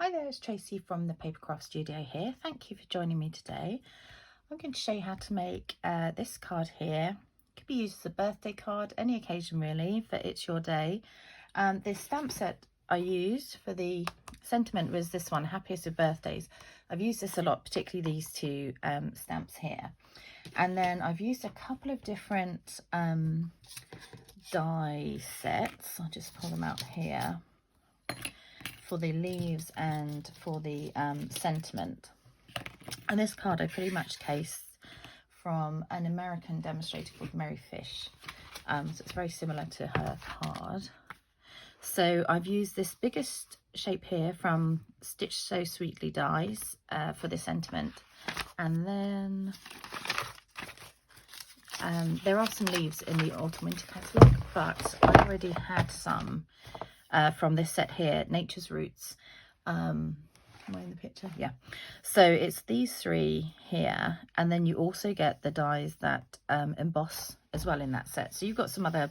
Hi there, it's Tracy from the Papercraft Studio here. Thank you for joining me today. I'm going to show you how to make this card here. It could be used as a birthday card, any occasion really, but it's your day. This stamp set I used for the sentiment was this one, Happiest with Birthdays. I've used this a lot, particularly these two stamps here. And then I've used a couple of different die sets. I'll just pull them out here, for the leaves and for the sentiment. And this card I pretty much cased from an American demonstrator called Mary Fish. So it's very similar to her card. So I've used this biggest shape here from Stitch So Sweetly dies for the sentiment. And then there are some leaves in the autumn winter catalogue, but I already had some from this set here, Nature's Roots. Am I in the picture? Yeah. So it's these three here, and then you also get the dies that emboss as well in that set. So you've got some other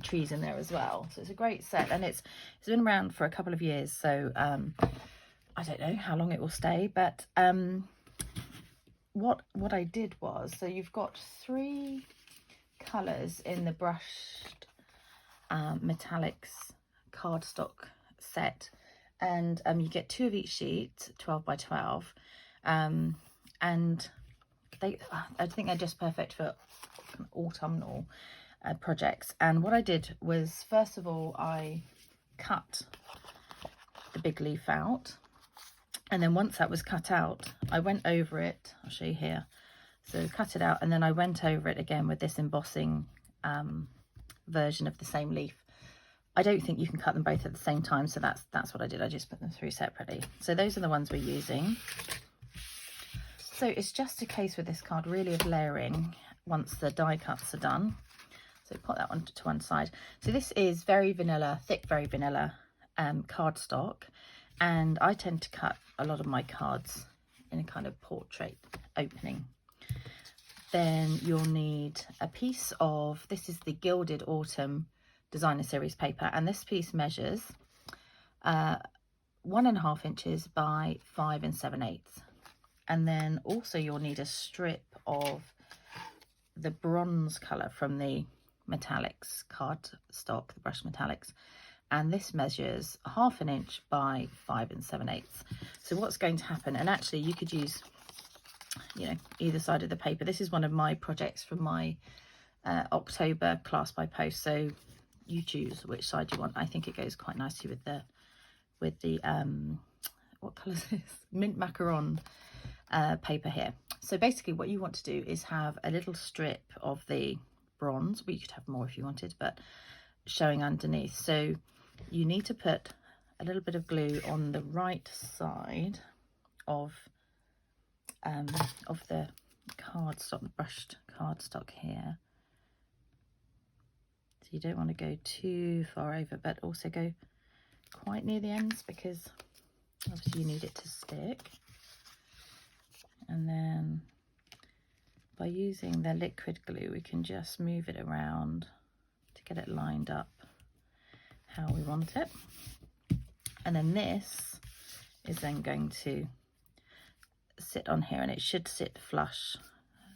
trees in there as well. So it's a great set, and it's been around for a couple of years. So I don't know how long it will stay, but what I did was, so you've got three colours in the brushed metallics cardstock set, and you get two of each sheet, 12 by 12, and I think they're just perfect for autumnal projects. And what I did was, first of all, I cut the big leaf out, and then once that was cut out, I went over it. I'll show you here. So cut it out, and then I went over it again with this embossing version of the same leaf. I don't think you can cut them both at the same time, so that's what I did. I just put them through separately. So those are the ones we're using. So it's just a case with this card really of layering once the die cuts are done. So put that one to one side. So this is very vanilla, thick, very vanilla cardstock, and I tend to cut a lot of my cards in a kind of portrait opening. Then you'll need a piece of, this is the Gilded Autumn Designer Series paper, and this piece measures 1.5 inches by 5 7/8. And then also you'll need a strip of the bronze colour from the metallics cardstock, the brushed metallics, and this measures 1/2 inch by 5 7/8. So what's going to happen, and actually you could use, you know, either side of the paper. This is one of my projects from my October class by post, so you choose which side you want. I think it goes quite nicely with the what colour is this? Mint macaron paper here. So basically what you want to do is have a little strip of the bronze, well, you could have more if you wanted, but showing underneath. So you need to put a little bit of glue on the right side of the cardstock, the brushed cardstock here. So you don't want to go too far over, but also go quite near the ends, because obviously you need it to stick. And then by using the liquid glue, we can just move it around to get it lined up how we want it. And then this is then going to sit on here, and it should sit flush.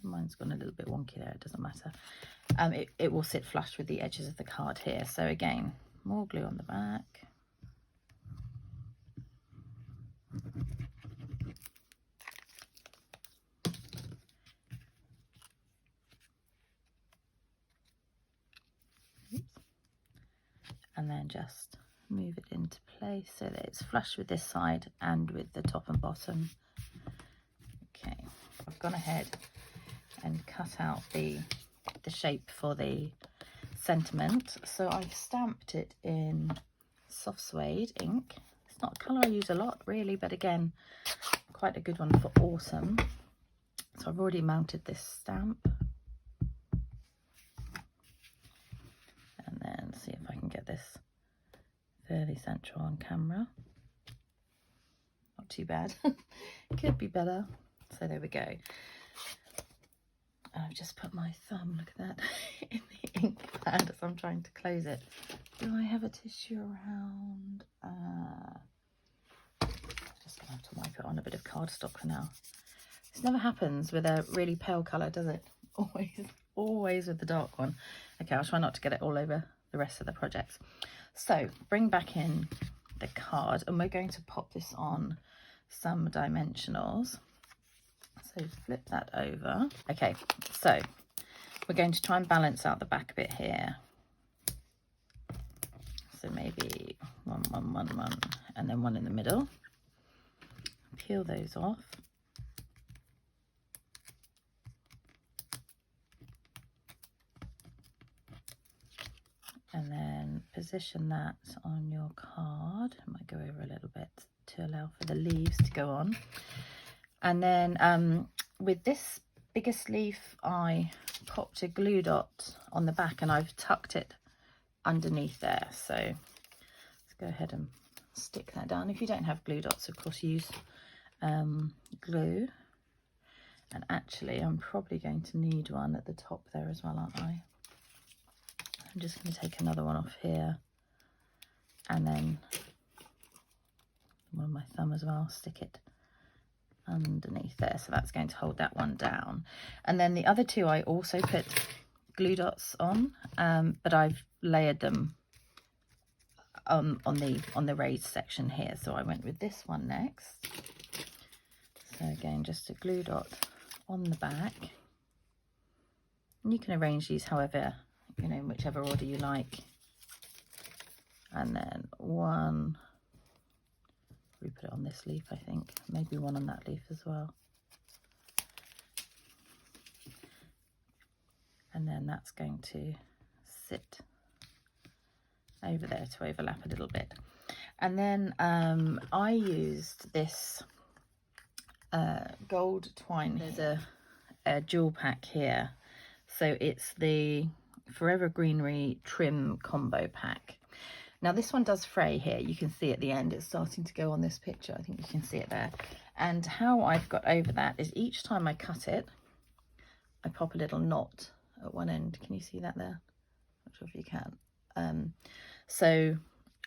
Mine's gone a little bit wonky there, it doesn't matter. It will sit flush with the edges of the card here. So again, more glue on the back. Oops. And then just move it into place so that it's flush with this side and with the top and bottom. Okay, I've gone ahead and cut out the shape for the sentiment. So I've stamped it in soft suede ink. It's not a colour I use a lot really, but again, quite a good one for autumn. So I've already mounted this stamp. And then see if I can get this fairly central on camera. Not too bad. Could be better. So there we go. I've just put my thumb, look at that, in the ink pad as I'm trying to close it. Do I have a tissue around? might put on a bit of cardstock for now. This never happens with a really pale colour, does it? Always with the dark one. Okay, I'll try not to get it all over the rest of the projects. So bring back in the card, and we're going to pop this on some dimensionals. So flip that over. Okay, so we're going to try and balance out the back a bit here. So maybe 1, 1, 1, 1, and then one in the middle. Peel those off. And then position that on your card. I might go over a little bit to allow for the leaves to go on. And then with this biggest leaf, I popped a glue dot on the back, and I've tucked it underneath there. So let's go ahead and stick that down. If you don't have glue dots, of course, use glue. And actually, I'm probably going to need one at the top there as well, aren't I? I'm just going to take another one off here, and then one on my thumb as well, stick it underneath there. So that's going to hold that one down. And then the other two I also put glue dots on, but I've layered them on the raised section here. So I went with this one next. So again, just a glue dot on the back. And you can arrange these however, you know, in whichever order you like. And then one, we put it on this leaf, I think, maybe one on that leaf as well. And then that's going to sit over there to overlap a little bit. And then I used this gold twine. There's a jewel pack here. So it's the Forever Greenery Trim Combo Pack. Now this one does fray here. You can see at the end it's starting to go on this picture. I think you can see it there. And how I've got over that is each time I cut it, I pop a little knot at one end. Can you see that there? Not sure if you can. So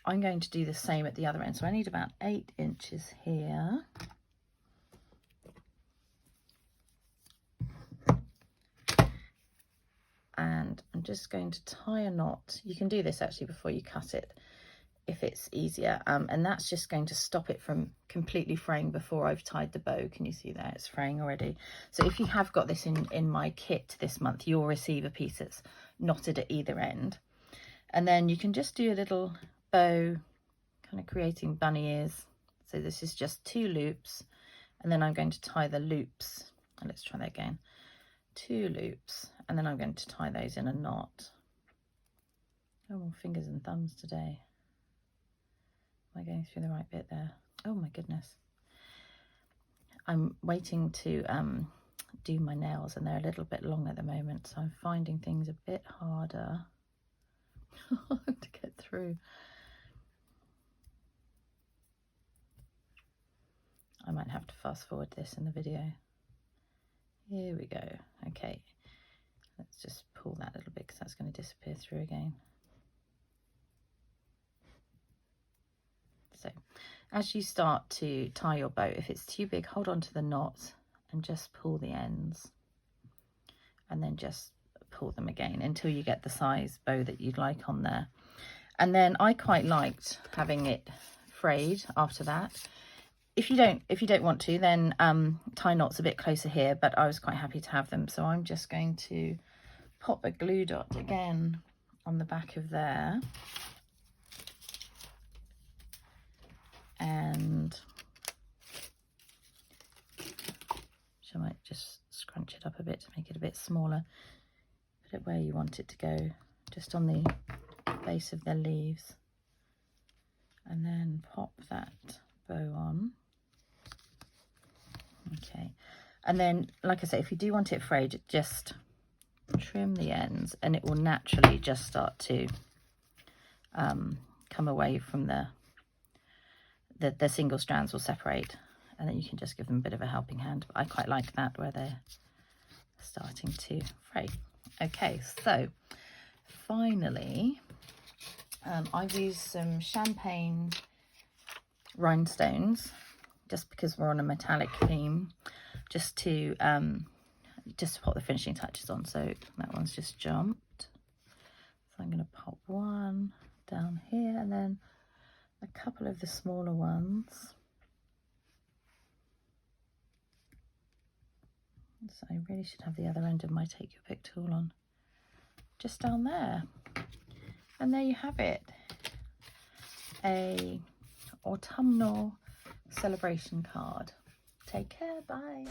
I'm going to do the same at the other end. So I need about 8 inches here. And I'm just going to tie a knot. You can do this actually before you cut it if it's easier, and that's just going to stop it from completely fraying before I've tied the bow. Can you see that? It's fraying already. So if you have got this in my kit this month, you'll receive a piece that's knotted at either end. And then you can just do a little bow, kind of creating bunny ears. So this is just 2 loops, and then I'm going to tie the loops. And let's try that again. 2 loops, and then I'm going to tie those in a knot. Oh, more fingers and thumbs today. Am I going through the right bit there? Oh my goodness. I'm waiting to do my nails, and they're a little bit long at the moment, so I'm finding things a bit harder to get through. I might have to fast forward this in the video. Here we go. Okay, let's just pull that a little bit because that's going to disappear through again. So as you start to tie your bow, if it's too big, hold on to the knot and just pull the ends, and then just pull them again until you get the size bow that you'd like on there. And then I quite liked having it frayed after that. If you don't want to, then tie knots a bit closer here, but I was quite happy to have them. So I'm just going to pop a glue dot again on the back of there. And I might just scrunch it up a bit to make it a bit smaller. Put it where you want it to go, just on the base of the leaves. And then pop that bow on. Okay, and then like I say, if you do want it frayed, just trim the ends and it will naturally just start to come away from the single strands will separate, and then you can just give them a bit of a helping hand. But I quite like that where they're starting to fray. Okay, so finally I've used some champagne rhinestones just because we're on a metallic theme, just to put the finishing touches on. So that one's just jumped. So I'm going to pop one down here, and then a couple of the smaller ones. So I really should have the other end of my Take Your Pick tool on, just down there. And there you have it, a autumnal celebration card. Take care, bye.